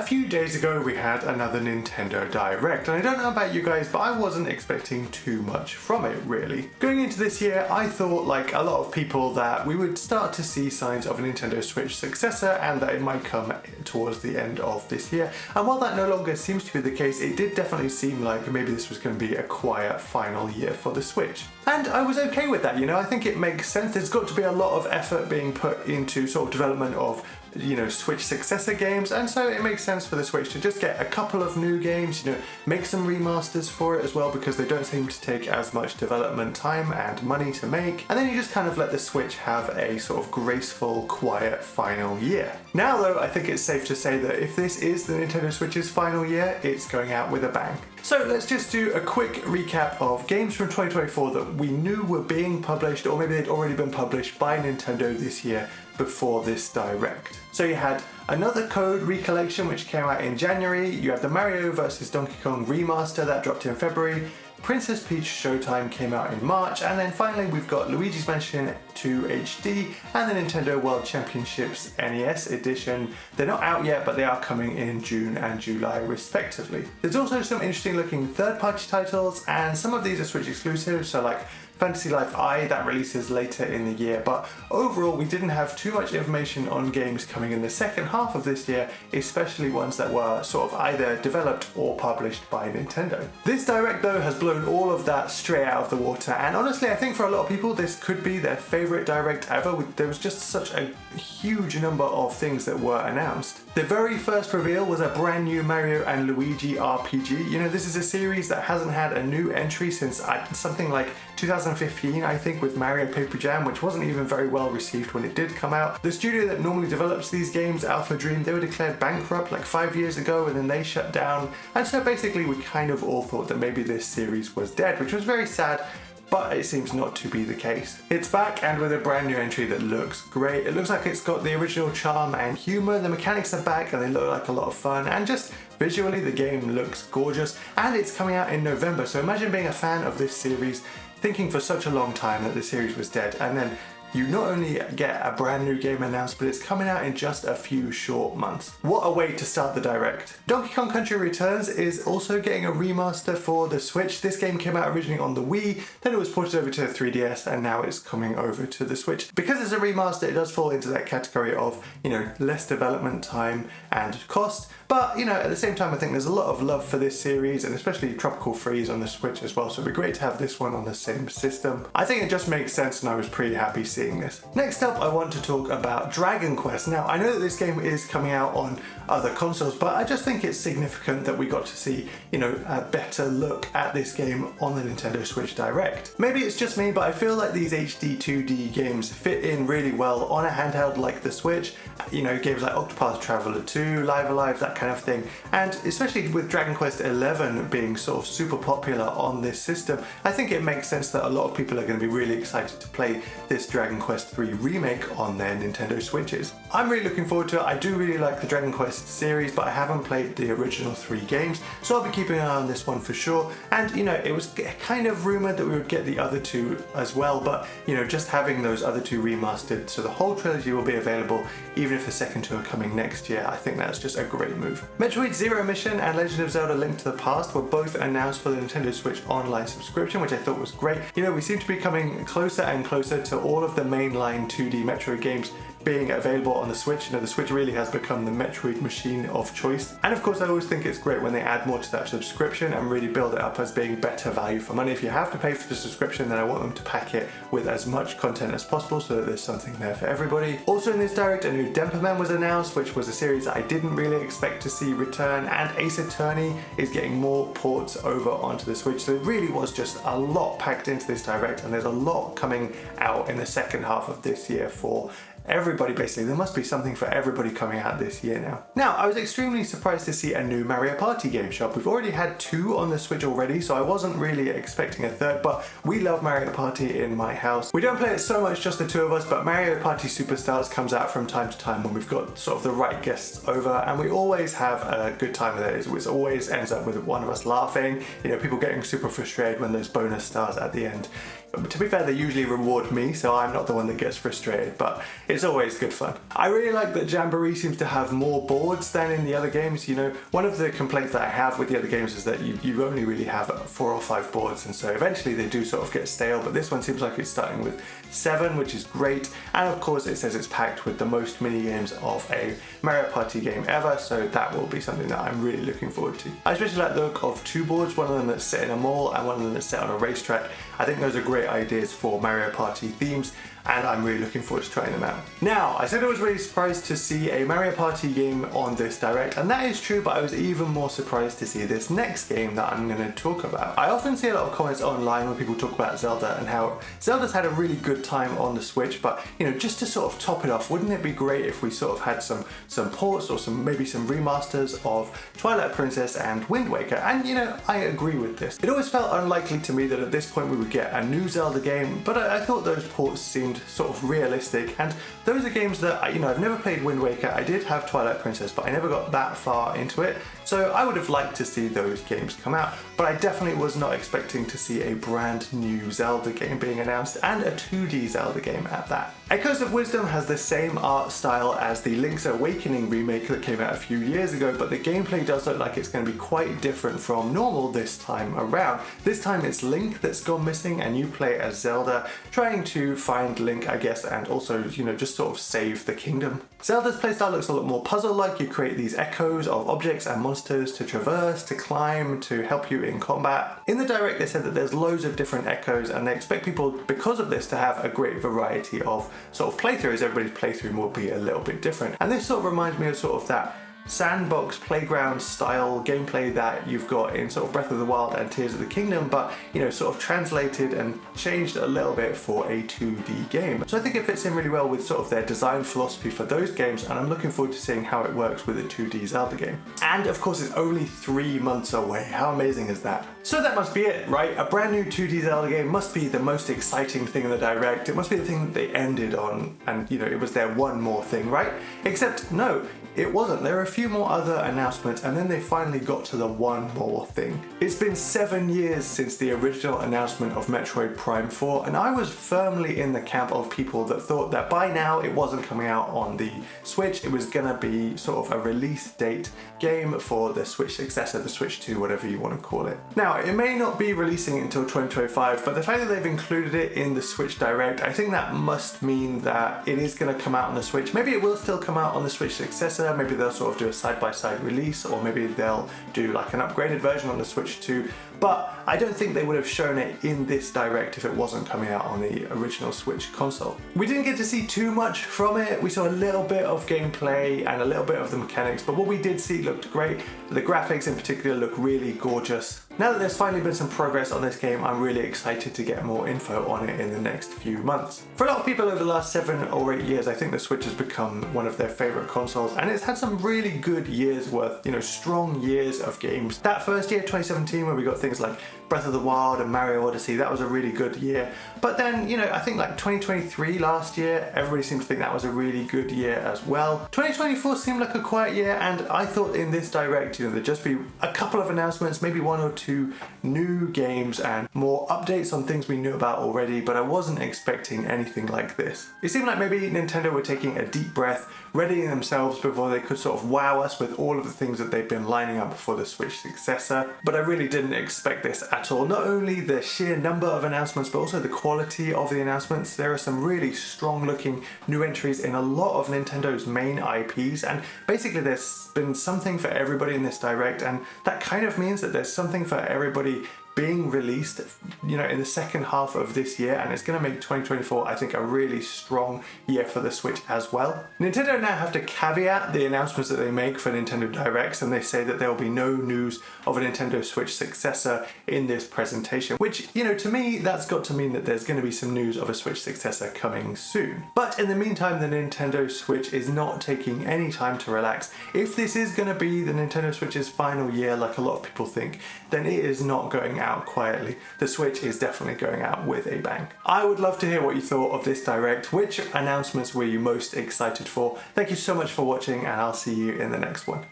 few days ago we had another Nintendo Direct, and I don't know about you guys, but I wasn't expecting too much from it really. Going into this year, I thought, like a lot of people, that we would start to see signs of a Nintendo Switch successor and that it might come towards the end of this year. And while that no longer seems to be the case, it did definitely seem like maybe this was going to be a quiet final year for the Switch. And I was okay with that, you know. I think it makes sense. There's got to be a lot of effort being put into sort of development of, you know, Switch successor games, and so it makes sense for the Switch to just get a couple of new games, you know, make some remasters for it as well, because they don't seem to take as much development time and money to make, and then you just kind of let the Switch have a sort of graceful, quiet final year. Now though, I think it's safe to say that if this is the Nintendo Switch's final year, it's going out with a bang. So let's just do a quick recap of games from 2024 that we knew were being published, or maybe they'd already been published by Nintendo this year before this Direct. So you had another Code Recollection, which came out in January. You had the Mario vs Donkey Kong remaster that dropped in February. Princess Peach Showtime came out in March, and then finally we've got Luigi's Mansion 2 HD and the Nintendo World Championships NES edition. They're not out yet, but they are coming in June and July respectively. There's also some interesting looking third-party titles, and some of these are Switch exclusives, so like Fantasy Life I, that releases later in the year, but overall we didn't have too much information on games coming in the second half of this year, especially ones that were sort of either developed or published by Nintendo. This Direct though has blown all of that straight out of the water, and honestly I think for a lot of people this could be their favourite Direct ever. There was just such a huge number of things that were announced. The very first reveal was a brand new Mario and Luigi RPG. You know, this is a series that hasn't had a new entry since something like 2015, I think, with Mario Paper Jam, which wasn't even very well received when it did come out. The studio that normally develops these games, Alpha Dream, they were declared bankrupt like 5 years ago, and then they shut down. And so basically we kind of all thought that maybe this series was dead, which was very sad, but it seems not to be the case. It's back, and with a brand new entry that looks great. It looks like it's got the original charm and humour. The mechanics are back and they look like a lot of fun, and just visually the game looks gorgeous, and it's coming out in November. So imagine being a fan of this series, thinking for such a long time that the series was dead, and then you not only get a brand new game announced, but it's coming out in just a few short months. What a way to start the Direct. Donkey Kong Country Returns is also getting a remaster for the Switch. This game came out originally on the Wii, then it was ported over to the 3DS, and now it's coming over to the Switch. Because it's a remaster, it does fall into that category of, you know, less development time and cost, but, you know, at the same time I think there's a lot of love for this series, and especially Tropical Freeze on the Switch as well, so it'd be great to have this one on the same system. I think it just makes sense, and I was pretty happy seeing this. Next up, I want to talk about Dragon Quest. Now, I know that this game is coming out on other consoles, but I just think it's significant that we got to see, you know, a better look at this game on the Nintendo Switch Direct. Maybe it's just me, but I feel like these HD 2D games fit in really well on a handheld like the Switch. You know, games like Octopath Traveler 2, Live Alive, that kind of thing. And especially with Dragon Quest 11 being sort of super popular on this system, I think it makes sense that a lot of people are going to be really excited to play this Dragon Quest 3 remake on their Nintendo Switches. I'm really looking forward to it. I do really like the Dragon Quest series, but I haven't played the original 3 games, so I'll be keeping an eye on this one for sure. And, you know, it was kind of rumoured that we would get the other 2 as well, but, you know, just having those other 2 remastered, so the whole trilogy will be available, even if the second 2 are coming next year. I think that's just a great move. Metroid Zero Mission and Legend of Zelda Link to the Past were both announced for the Nintendo Switch Online subscription, which I thought was great. You know, we seem to be coming closer and closer to all of the mainline 2D Metroid games being available on the Switch. You know, the Switch really has become the Metroid machine of choice. And of course, I always think it's great when they add more to that subscription and really build it up as being better value for money. If you have to pay for the subscription, then I want them to pack it with as much content as possible so that there's something there for everybody. Also in this Direct, a new Denperman was announced, which was a series that I didn't really expect to see return, and Ace Attorney is getting more ports over onto the Switch. So it really was just a lot packed into this Direct, and there's a lot coming out in the second half of this year for everybody. Basically, there must be something for everybody coming out this year now. Now, I was extremely surprised to see a new Mario Party game shop. We've already had 2 on the Switch already, so I wasn't really expecting a third, but we love Mario Party in my house. We don't play it so much, just the 2 of us, but Mario Party Superstars comes out from time to time when we've got sort of the right guests over, and we always have a good time with it. It always ends up with one of us laughing, you know, people getting super frustrated when there's bonus stars at the end. But to be fair, they usually reward me, so I'm not the one that gets frustrated, but it's it's always good fun. I really like that Jamboree seems to have more boards than in the other games. You know, one of the complaints that I have with the other games is that you only really have 4 or 5 boards, and so eventually they do sort of get stale, but this one seems like it's starting with 7, which is great. And of course it says it's packed with the most mini games of a Mario Party game ever, so that will be something that I'm really looking forward to. I especially like the look of 2 boards, one of them that's set in a mall and one of them that's set on a racetrack. I think those are great ideas for Mario Party themes, and I'm really looking forward to trying them out. Now, I said I was really surprised to see a Mario Party game on this Direct, and that is true, but I was even more surprised to see this next game that I'm going to talk about. I often see a lot of comments online when people talk about Zelda and how Zelda's had a really good time on the Switch, but you know, just to sort of top it off, wouldn't it be great if we sort of had some ports or maybe some remasters of Twilight Princess and Wind Waker? And you know, I agree with this. It always felt unlikely to me that at this point we would get a new Zelda game, but I thought those ports seemed sort of realistic, and those are games that I've never played Wind Waker. I did have Twilight Princess, but I never got that far into it, so I would have liked to see those games come out, but I definitely was not expecting to see a brand new Zelda game being announced, and a 2D Zelda game at that. Echoes of Wisdom has the same art style as the Link's Awakening remake that came out a few years ago, but the gameplay does look like it's going to be quite different from normal this time around. This time it's Link that's gone missing, and you play as Zelda trying to find Link, I guess, and also, you know, just sort of save the kingdom. Zelda's playstyle looks a lot more puzzle-like. You create these echoes of objects and monsters to traverse, to climb, to help you in combat. In the Direct they said that there's loads of different echoes, and they expect people, because of this, to have a great variety of sort of playthroughs. Everybody's playthrough will be a little bit different. And this sort of reminds me of sort of that sandbox playground style gameplay that you've got in sort of Breath of the Wild and Tears of the Kingdom, but you know, sort of translated and changed a little bit for a 2D game. So I think it fits in really well with sort of their design philosophy for those games, and I'm looking forward to seeing how it works with a 2D Zelda game. And of course it's only 3 months away. How amazing is that? So that must be it, right? A brand new 2D Zelda game must be the most exciting thing in the Direct. It must be the thing that they ended on, and you know, it was their one more thing, right? Except no, it wasn't. There were a few more other announcements, and then they finally got to the one more thing. It's been 7 years since the original announcement of Metroid Prime 4, and I was firmly in the camp of people that thought that by now it wasn't coming out on the Switch. It was gonna be sort of a release date game for the Switch successor, the Switch 2, whatever you want to call it. Now, it may not be releasing until 2025, but the fact that they've included it in the Switch Direct, I think that must mean that it is going to come out on the Switch. Maybe it will still come out on the Switch successor, maybe they'll sort of do a side-by-side release, or maybe they'll do like an upgraded version on the Switch 2, but I don't think they would have shown it in this Direct if it wasn't coming out on the original Switch console. We didn't get to see too much from it. We saw a little bit of gameplay and a little bit of the mechanics, but what we did see looked great. The graphics in particular look really gorgeous. Now that there's finally been some progress on this game, I'm really excited to get more info on it in the next few months. For a lot of people over the last 7 or 8 years, I think the Switch has become one of their favorite consoles, and it's had some really good years worth, you know, strong years of games. That first year, 2017, where we got things like Breath of the Wild and Mario Odyssey, that was a really good year. But then, you know, I think like 2023 last year, everybody seemed to think that was a really good year as well. 2024 seemed like a quiet year, and I thought in this Direct, you know, there'd just be a couple of announcements, maybe 1 or 2 new games and more updates on things we knew about already, but I wasn't expecting anything like this. It seemed like maybe Nintendo were taking a deep breath, readying themselves before they could sort of wow us with all of the things that they've been lining up for the Switch successor, but I really didn't expect this at all. Not only the sheer number of announcements, but also the quality of the announcements. There are some really strong looking new entries in a lot of Nintendo's main IPs, and basically there's been something for everybody in this Direct, and that kind of means that there's something for everybody being released, you know, in the second half of this year, and it's going to make 2024, I think, a really strong year for the Switch as well. Nintendo now have to caveat the announcements that they make for Nintendo Directs, and they say that there will be no news of a Nintendo Switch successor in this presentation, which, you know, to me, that's got to mean that there's going to be some news of a Switch successor coming soon. But in the meantime, the Nintendo Switch is not taking any time to relax. If this is going to be the Nintendo Switch's final year, like a lot of people think, then it is not going out quietly. The Switch is definitely going out with a bang. I would love to hear what you thought of this Direct. Which announcements were you most excited for? Thank you so much for watching, and I'll see you in the next one.